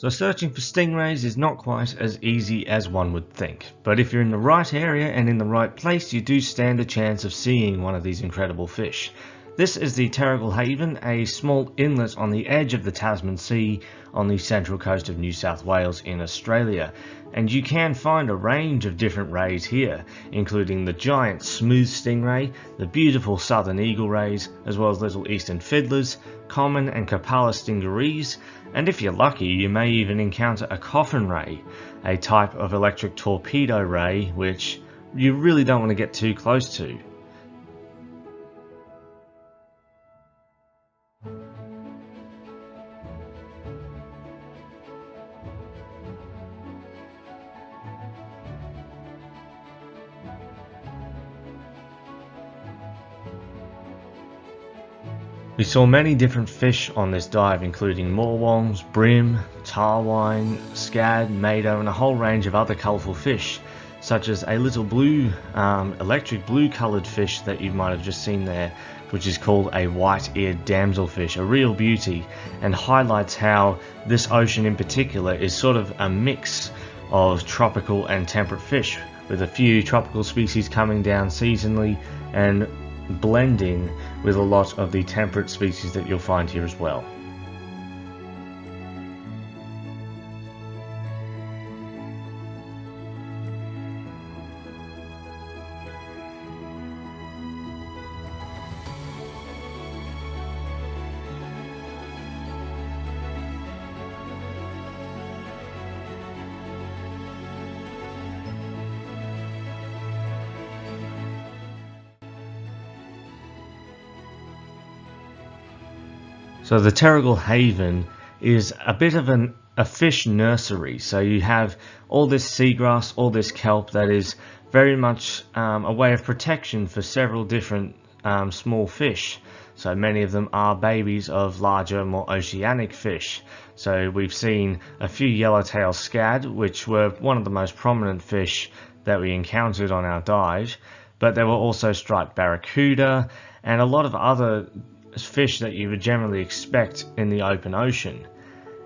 So searching for stingrays is not quite as easy as one would think, but if you're in the right area and in the right place, you do stand a chance of seeing one of these incredible fish. This is the Terrigal Haven, a small inlet on the edge of the Tasman Sea on the central coast of New South Wales in Australia, and you can find a range of different rays here, including the giant Smooth Stingray, the beautiful southern eagle rays, as well as little eastern fiddlers, common and Capella Stingarees, and if you're lucky you may even encounter a coffin ray, a type of electric torpedo ray which you really don't want to get too close to. We saw many different fish on this dive, including morwongs, brim, tarwine, scad, mado, and a whole range of other colourful fish, such as a little blue, electric blue coloured fish that you might have just seen there, which is called a white-eared damselfish, a real beauty, and highlights how this ocean in particular is sort of a mix of tropical and temperate fish, with a few tropical species coming down seasonally and blending with a lot of the temperate species that you'll find here as well. So the Terrigal Haven is a bit of a fish nursery. So you have all this seagrass, all this kelp that is very much a way of protection for several different small fish. So many of them are babies of larger, more oceanic fish. So we've seen a few yellowtail scad, which were one of the most prominent fish that we encountered on our dive, but there were also striped barracuda and a lot of other fish that you would generally expect in the open ocean.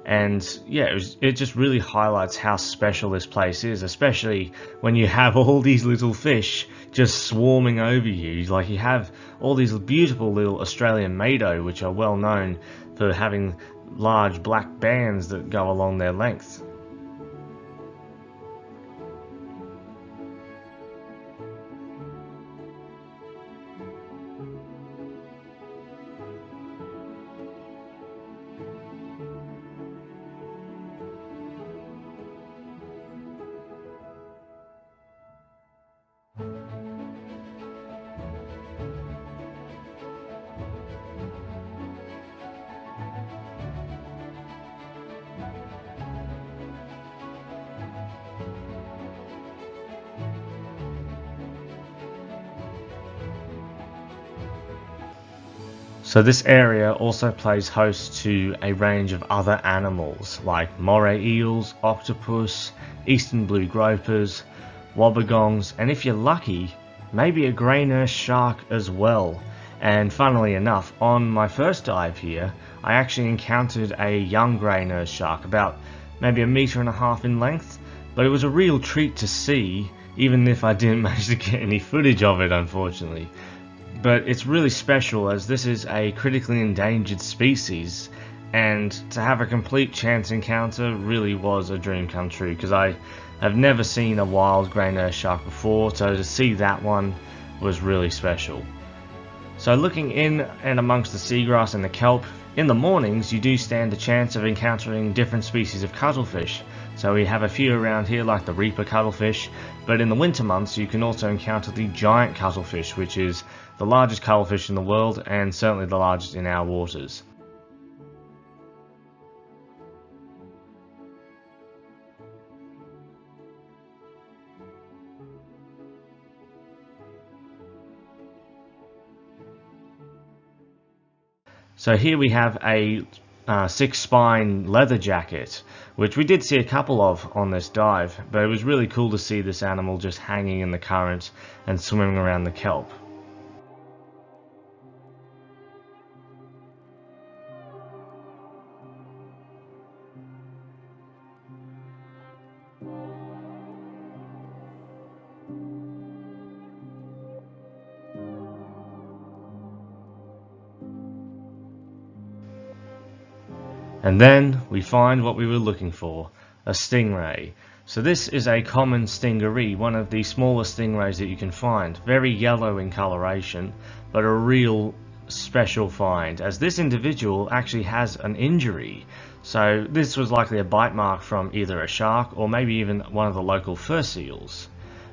And yeah, it just really highlights how special this place is, especially when you have all these little fish just swarming over you. Like you have all these beautiful little Australian mado, which are well known for having large black bands that go along their length. So this area also plays host to a range of other animals like moray eels, octopus, eastern blue gropers, wobbegongs, and if you're lucky, maybe a grey nurse shark as well. And funnily enough, on my first dive here, I actually encountered a young grey nurse shark, about maybe 1.5 meters in length, but it was a real treat to see, even if I didn't manage to get any footage of it, unfortunately. But it's really special as this is a critically endangered species, and to have a complete chance encounter really was a dream come true, because I have never seen a wild grey nurse shark before, so to see that one was really special. So looking in and amongst the seagrass and the kelp, in the mornings you do stand a chance of encountering different species of cuttlefish. So we have a few around here like the reaper cuttlefish, but in the winter months you can also encounter the giant cuttlefish, which is the largest cuttlefish in the world and certainly the largest in our waters. So here we have a six-spine leather jacket, which we did see a couple of on this dive, but it was really cool to see this animal just hanging in the current and swimming around the kelp. And then we find what we were looking for, a stingray. So this is a common stingaree, one of the smaller stingrays that you can find, very yellow in coloration, but a real special find, as this individual actually has an injury. So this was likely a bite mark from either a shark or maybe even one of the local fur seals.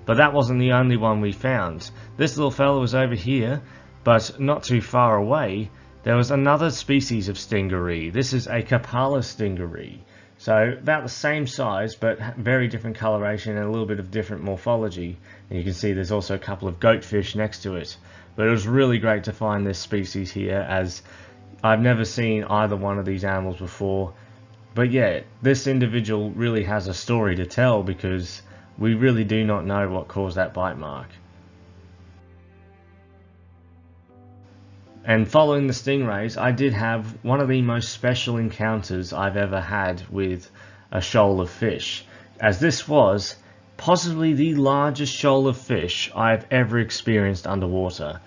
But that wasn't the only one we found. This little fellow was over here, but not too far away there was another species of stingaree. This is a Kapala stingaree. So about the same size, but very different coloration and a little bit of different morphology. And you can see there's also a couple of goatfish next to it. But it was really great to find this species here, as I've never seen either one of these animals before. But yeah, this individual really has a story to tell, because we really do not know what caused that bite mark. And following the stingrays, I did have one of the most special encounters I've ever had with a shoal of fish, as this was possibly the largest shoal of fish I've ever experienced underwater.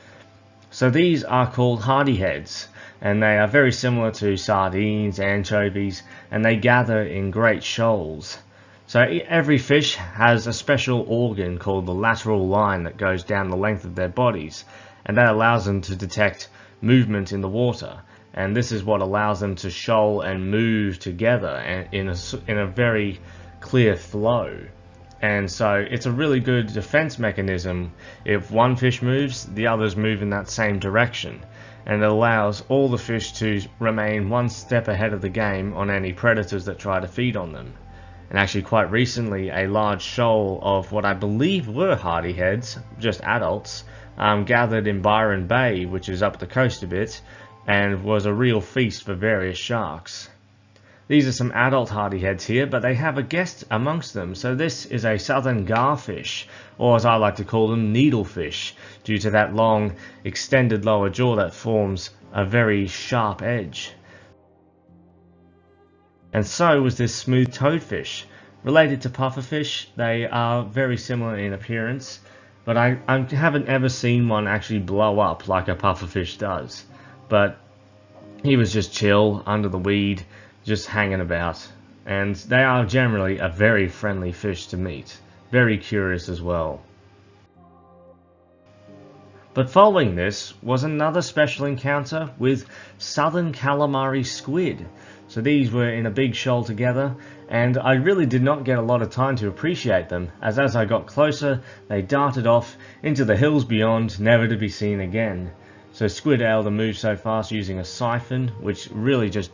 So these are called hardyheads, and they are very similar to sardines, anchovies, and they gather in great shoals. So every fish has a special organ called the lateral line that goes down the length of their bodies, and that allows them to detect movement in the water, and this is what allows them to shoal and move together in a very clear flow. And so it's a really good defense mechanism. If one fish moves, the others move in that same direction, and it allows all the fish to remain one step ahead of the game on any predators that try to feed on them. And actually quite recently, a large shoal of what I believe were hardyheads, just adults, gathered in Byron Bay, which is up the coast a bit, and was a real feast for various sharks. These are some adult hardyheads here, but they have a guest amongst them. So this is a southern garfish, or as I like to call them, needlefish, due to that long extended lower jaw that forms a very sharp edge. And so was this smooth toadfish. Related to pufferfish, they are very similar in appearance, but I haven't ever seen one actually blow up like a pufferfish does. But he was just chill under the weed, just hanging about. And they are generally a very friendly fish to meet. Very curious as well. But following this was another special encounter with southern calamari squid. So these were in a big shoal together, and I really did not get a lot of time to appreciate them, as I got closer they darted off into the hills beyond, never to be seen again. So squid are able to move so fast using a siphon, which really just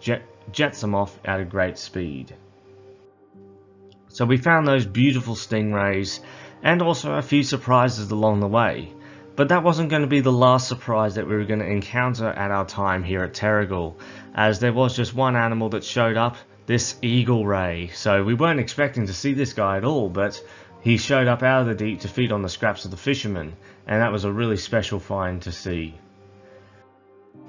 jets them off at a great speed. So we found those beautiful stingrays, and also a few surprises along the way. But that wasn't going to be the last surprise that we were going to encounter at our time here at Terrigal, as there was just one animal that showed up, this eagle ray. So we weren't expecting to see this guy at all, but he showed up out of the deep to feed on the scraps of the fishermen, and that was a really special find to see.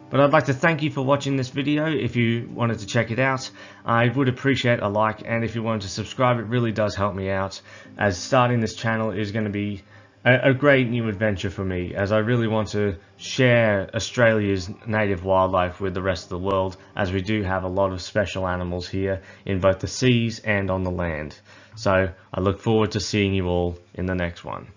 But I'd like to thank you for watching this video. If you wanted to check it out, I would appreciate a like, and if you wanted to subscribe, it really does help me out, as starting this channel is going to be a great new adventure for me, as I really want to share Australia's native wildlife with the rest of the world, as we do have a lot of special animals here in both the seas and on the land. So I look forward to seeing you all in the next one.